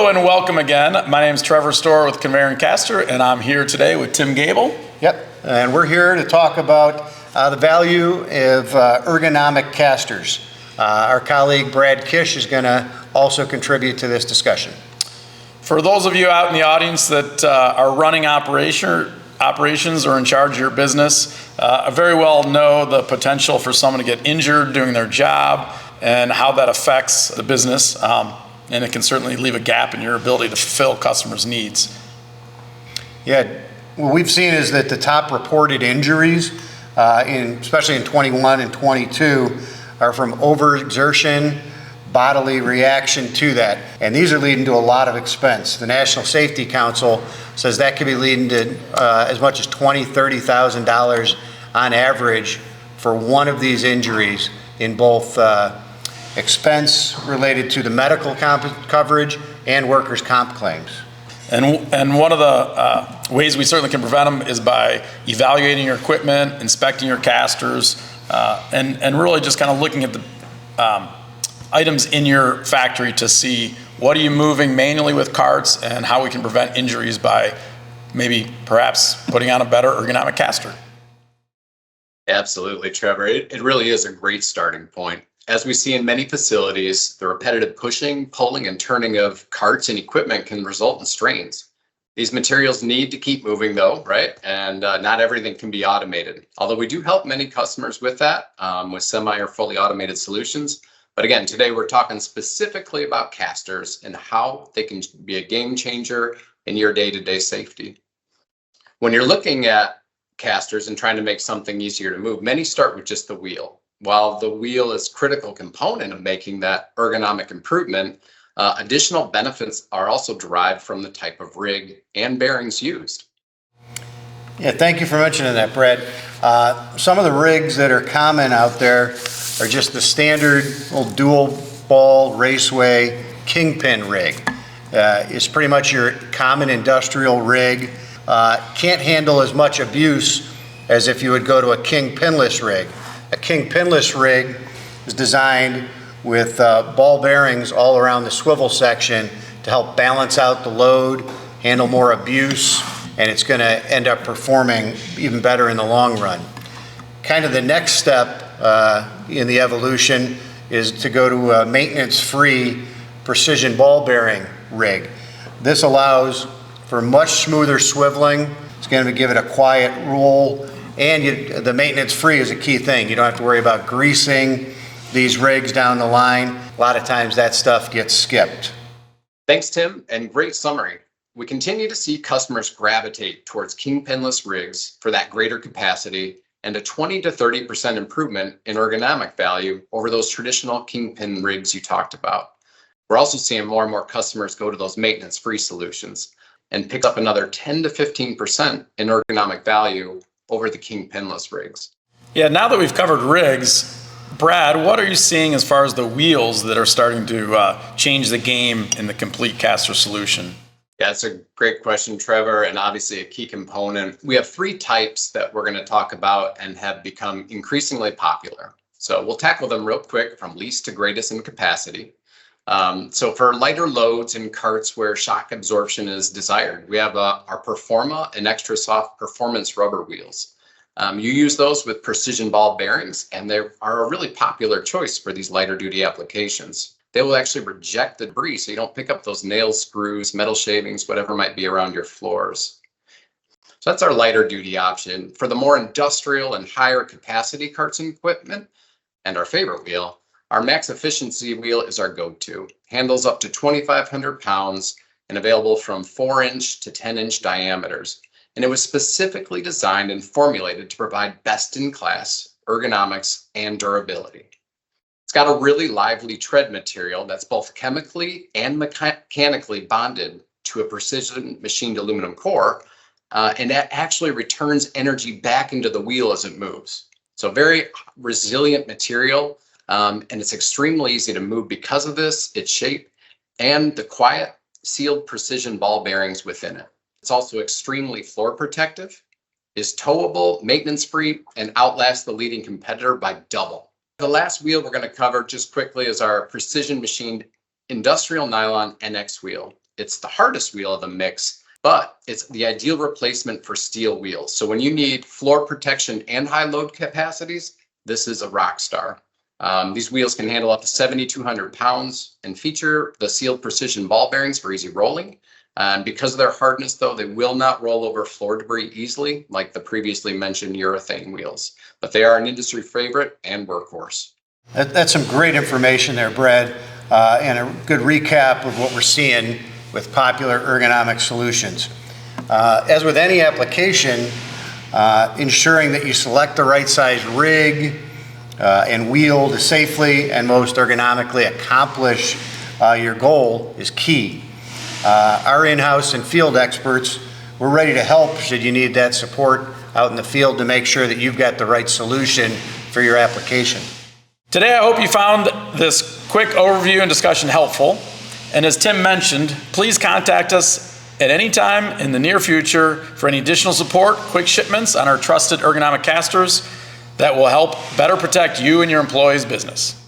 Hello and welcome again. My name is Trevor Storr with Conveyor and Caster, and I'm here today with Tim Gable. Yep, and we're here to talk about the value of ergonomic casters. Our colleague Brad Kish is going to also contribute to this discussion. For those of you out in the audience that are running operations or in charge of your business, very well know the potential for someone to get injured doing their job and how that affects the business. And it can certainly leave a gap in your ability to fulfill customers' needs. Yeah, what we've seen is that the top reported injuries, especially in 21 and 22, are from overexertion, bodily reaction to that. And these are leading to a lot of expense. The National Safety Council says that could be leading to as much as $20,000, $30,000 on average for one of these injuries in both expense related to the medical coverage and workers' comp claims. And one of the ways we certainly can prevent them is by evaluating your equipment, inspecting your casters, and really just kind of looking at the items in your factory to see what are you moving manually with carts and how we can prevent injuries by maybe perhaps putting on a better ergonomic caster. Absolutely, Trevor. It really is a great starting point. As we see in many facilities, the repetitive pushing, pulling, and turning of carts and equipment can result in strains. These materials need to keep moving though, right? And not everything can be automated. Although we do help many customers with that, with semi or fully automated solutions. But again, today we're talking specifically about casters and how they can be a game changer in your day-to-day safety. When you're looking at casters and trying to make something easier to move, many start with just the wheel. While the wheel is a critical component of making that ergonomic improvement, additional benefits are also derived from the type of rig and bearings used. Yeah, thank you for mentioning that, Brad. Some of the rigs that are common out there are just the standard old dual ball raceway kingpin rig. It's pretty much your common industrial rig. Can't handle as much abuse as if you would go to a king pinless rig. A king pinless rig is designed with ball bearings all around the swivel section to help balance out the load, handle more abuse, and it's going to end up performing even better in the long run. Kind of the next step in the evolution is to go to a maintenance-free precision ball bearing rig. This allows for much smoother swiveling. It's going to give it a quiet roll. And the maintenance-free is a key thing. You don't have to worry about greasing these rigs down the line. A lot of times that stuff gets skipped. Thanks, Tim, and great summary. We continue to see customers gravitate towards king pinless rigs for that greater capacity and a 20 to 30% improvement in ergonomic value over those traditional kingpin rigs you talked about. We're also seeing more and more customers go to those maintenance-free solutions and pick up another 10 to 15% in ergonomic value over the king pinless rigs. Yeah, now that we've covered rigs, Brad, what are you seeing as far as the wheels that are starting to change the game in the complete caster solution? Yeah, it's a great question, Trevor, and obviously a key component. We have three types that we're going to talk about and have become increasingly popular. So we'll tackle them real quick from least to greatest in capacity. So for lighter loads in carts where shock absorption is desired, we have our Performa and Extra Soft Performance rubber wheels. You use those with precision ball bearings, and they are a really popular choice for these lighter duty applications. They will actually reject the debris, so you don't pick up those nails, screws, metal shavings, whatever might be around your floors. So that's our lighter duty option. For the more industrial and higher capacity carts and equipment, and our favorite wheel, our max efficiency wheel is our go-to. Handles up to 2,500 pounds and available from 4-inch to 10-inch diameters. And it was specifically designed and formulated to provide best-in-class ergonomics and durability. It's got a really lively tread material that's both chemically and mechanically bonded to a precision machined aluminum core, and that actually returns energy back into the wheel as it moves. So very resilient material. And it's extremely easy to move because of its shape and the quiet sealed precision ball bearings within it. It's also extremely floor protective, is towable, maintenance-free, and outlasts the leading competitor by double. The last wheel we're going to cover just quickly is our precision machined industrial nylon NX wheel. It's the hardest wheel of the mix, but it's the ideal replacement for steel wheels. So when you need floor protection and high load capacities, this is a rock star. These wheels can handle up to 7,200 pounds and feature the sealed precision ball bearings for easy rolling. Because of their hardness, though, they will not roll over floor debris easily, like the previously mentioned urethane wheels. But they are an industry favorite and workhorse. That's some great information there, Brad, and a good recap of what we're seeing with popular ergonomic solutions. As with any application, ensuring that you select the right size rig and wheel to safely and most ergonomically accomplish your goal is key. Our in-house and field experts, we're ready to help should you need that support out in the field to make sure that you've got the right solution for your application. Today, I hope you found this quick overview and discussion helpful. And as Tim mentioned, please contact us at any time in the near future for any additional support, quick shipments on our trusted ergonomic casters that will help better protect you and your employees' business.